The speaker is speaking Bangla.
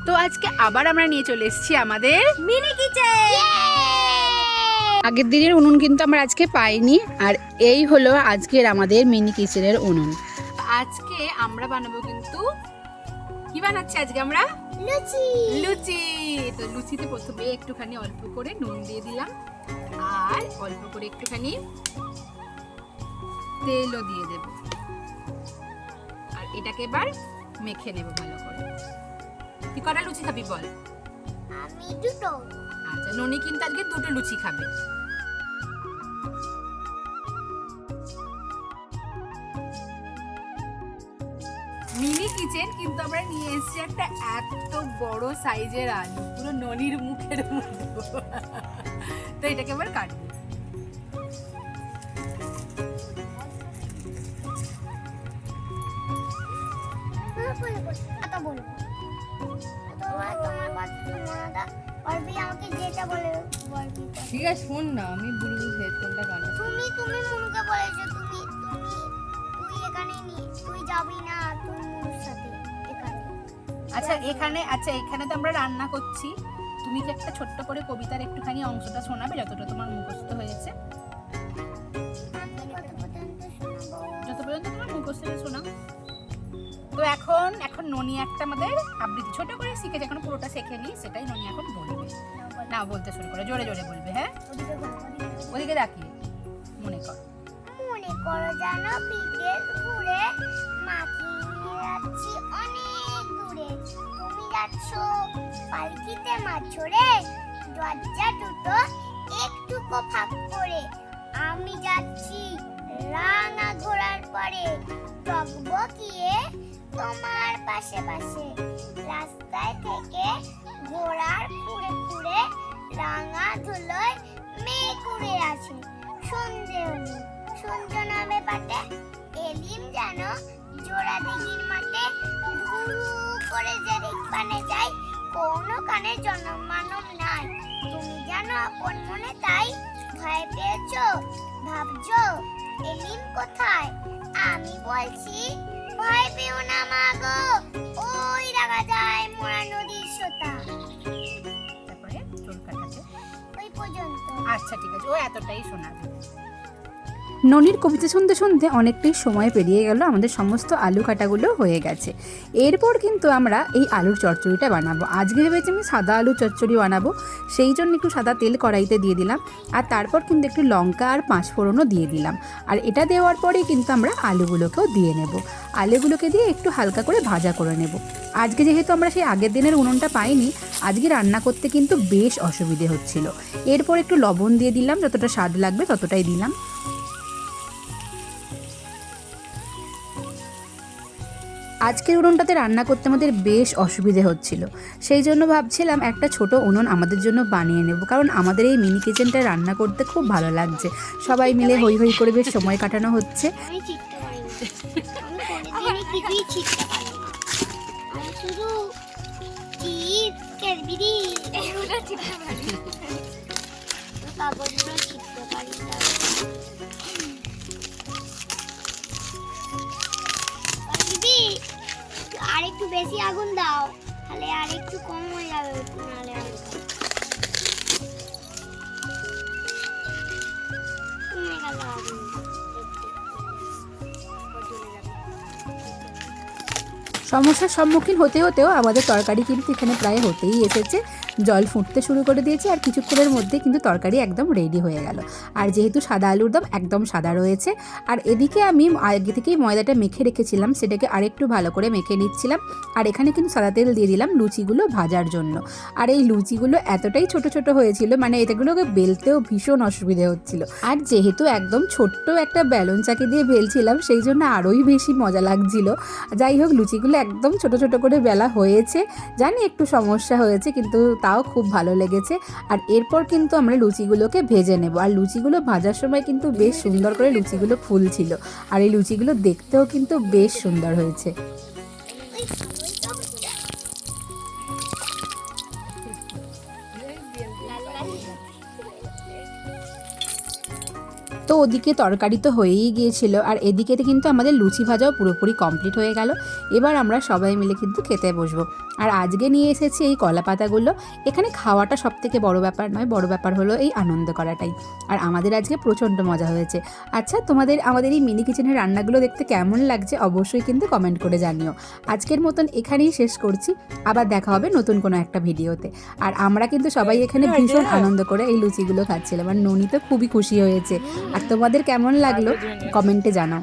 তো আজকে আবার আমরা নিয়ে চলে এসেছি আমাদের মিনি কিচেন। আগের দিনের উনুন কিন্তু আমরা আজকে পাইনি, আর এই হলো আজকের আমাদের মিনি কিচেনের উনুন। আজকে আমরা বানাবো কিন্তু কি বানাচ্ছি আজকে আমরা? লুচি। লুচি। তো লুচিতে প্রথমে একটুখানি অল্প করে নুন দিয়ে দিলাম, আর অল্প করে একটুখানি তেলও দিয়ে দেব, আর এটাকে এবার মেখে নেব ভালো করে। তুই কটা লুচি খাবি বল? আমি দুটো। আচ্ছা, ননি কিন্তু আজকে দুটো লুচি খাবে। মিনি কিচেন কিন্তু আমরা নিয়ে এসেছি একটা এত বড় সাইজের আলু, পুরো ননির মুখের মতো। তো এটাকে এবার কাটবো। ঠিক আছে, শোন না, আমি ব্লুটুথ হেডফোনটা কানে। তুমি মুনুকে বলেছো তুই এখানে তুই যাবি না, তুই মুনুর সাথে এখানে। আচ্ছা এখানে তো আমরা রান্না করছি, তুমি কি একটা ছোট্ট করে কবিতার একটুখানি অংশটা শোনাবে, যতটা তোমার মুখস্থ হয়েছে? যত পর্যন্ত তোমার মুখস্থ শোনাও। তো এখন ননি একটা আমাদের আবৃত্তি ছোট করে শিখেছে, এখন পুরোটা শেখেনি, সেটাই ননি এখন বলবে। না, বলতে শুরু করে, জোরে জোরে বলবে। হ্যাঁ, ওদিকে তাকিয়ে মনে করো জানো বিদেশ ঘুরে মাকে নিয়ে যাচ্ছি অনেক দূরে, তুমি যাচ্ছ পালকিতে মাছরে, দরজা দুটো একটুকু ফাঁক করে, আমি যাচ্ছি রাঙা ঘোড়ার পরে, টকবকিয়ে তোমার পাশে পাশে, রাস্তায় থেকে ঘোড়ার পুড়ে পুড়ে রাঙা ধুলোয় মেয়ে কুড়ে আছে, সন্ধে হলো সূর্য নামে পাটে, এলিম যেন জোড়া দিঘির মাঠে, ঘুরু করে যে পানে যাই, কোনো কানে জনম মানব নাই, তুমি জানো আপন মনে তাই, ভয় পেয়েছো ভাবছো এলিম কোথায়, আমি বলছি ভয় পেও না মাগো, ওই দেখা যায় মোরা নদীর সোতা। তারপরে চুল কাটাতে ওই পর্যন্ত। আচ্ছা ঠিক আছে, ও এতটাই শোনাবে। ননির কবিতা শুনতে শুনতে অনেকটাই সময় পেরিয়ে গেল, আমাদের সমস্ত আলু কাটাগুলো হয়ে গেছে। এরপর কিন্তু আমরা এই আলুর চচ্চড়িটা বানাবো। আজকে ভেবেছি আমি সাদা আলুর চচ্চড়ি বানাবো, সেই জন্য একটু সাদা তেল কড়াইতে দিয়ে দিলাম, আর তারপর কিন্তু একটু লঙ্কা আর 5 ফোড়নও দিয়ে দিলাম। আর এটা দেওয়ার পরেই কিন্তু আমরা আলুগুলোকেও দিয়ে নেব। আলুগুলোকে দিয়ে একটু হালকা করে ভাজা করে নেব। আজকে যেহেতু আমরা সেই আগের দিনের উনুনটা পাইনি, আজকে রান্না করতে কিন্তু বেশ অসুবিধে হচ্ছিল। এরপর একটু লবণ দিয়ে দিলাম, যতটা স্বাদ লাগবে ততটাই দিলাম। আজকের উনুনটাতে রান্না করতে আমাদের বেশ অসুবিধে হচ্ছিল, সেই জন্য ভাবছিলাম একটা ছোট উনুন আমাদের জন্য বানিয়ে নেব, কারণ আমাদের এই মিনি কিচেনটা রান্না করতে খুব ভালো লাগছে, সবাই মিলে হই হই করে বেশ সময় কাটানো হচ্ছে। আমি চিৎকার পারি না, আমি কিছুই চিৎকার পারি না, আমি শুধু চিৎকারবিরি এগুলো চিৎকার পারি, কাগজগুলো চিৎকার পারি না। আর একটু বেশি আগুন দাও, তাহলে আর একটু কম হয়ে যাবে, নাহলে আর কমে গেল আগুন। সমস্যার সম্মুখীন হতে হতেও আমাদের তরকারি কিন্তু এখানে প্রায় হতেই এসেছে, জল ফুটতে শুরু করে দিয়েছে, আর কিছুক্ষণের মধ্যে কিন্তু তরকারি একদম রেডি হয়ে গেল। আর যেহেতু সাদা আলুর দম একদম সাদা রয়েছে, আর এদিকে আমি আগে থেকেই ময়দাটা মেখে রেখেছিলাম, সেটাকে আরেকটু ভালো করে মেখে নিচ্ছিলাম। আর এখানে কিন্তু সাদা তেল দিয়ে দিলাম লুচিগুলো ভাজার জন্য। আর এই লুচিগুলো এতটাই ছোট ছোট হয়েছিল, মানে এটাগুলোকে বেলতেও ভীষণ অসুবিধে হচ্ছিল। আর যেহেতু একদম ছোট্ট একটা বেলন চাকি দিয়ে বেলছিলাম, সেই জন্য আরোই বেশি মজা লাগছিল। যাই হোক, লুচিগুলো একদম ছোট ছোট করে বেলা হয়েছে, জানি একটু সমস্যা হয়েছে, কিন্তু তাও খুব ভালো লেগেছে। আর এরপর কিন্তু আমরা লুচিগুলোকে ভেজে নেব, আর লুচিগুলো ভাজার সময় কিন্তু বেশ সুন্দর করে লুচিগুলো ফুলছিল, আর এই লুচিগুলো দেখতেও কিন্তু বেশ সুন্দর হয়েছে। তো ওদিকে তরকারি তো হয়েই গিয়েছিল, আর এদিকে কিন্তু আমাদের লুচি ভাজাও পুরোপুরি কমপ্লিট হয়ে গেল। এবার আমরা সবাই মিলে কিন্তু খেতে বসবো। আর আজকে নিয়ে এসেছি এই কলা পাতাগুলো। এখানে খাওয়াটা সব থেকে বড় ব্যাপার নয়, বড় ব্যাপার হলো এই আনন্দ করাটাই। আর আমাদের আজকে প্রচণ্ড মজা হয়েছে। আচ্ছা, তোমাদের আমাদের এই মিনি কিচেনের রান্নাগুলো দেখতে কেমন লাগছে অবশ্যই কিন্তু কমেন্ট করে জানিও। আজকের মতন এখানেই শেষ করছি, আবার দেখা হবে নতুন কোনো একটা ভিডিওতে। আর আমরা কিন্তু সবাই এখানে ভীষণ আনন্দ করে এই লুচিগুলো খাচ্ছিলাম, আর ননি তো খুবই খুশি হয়েছে। আর তোমাদের কেমন লাগলো কমেন্টে জানাও।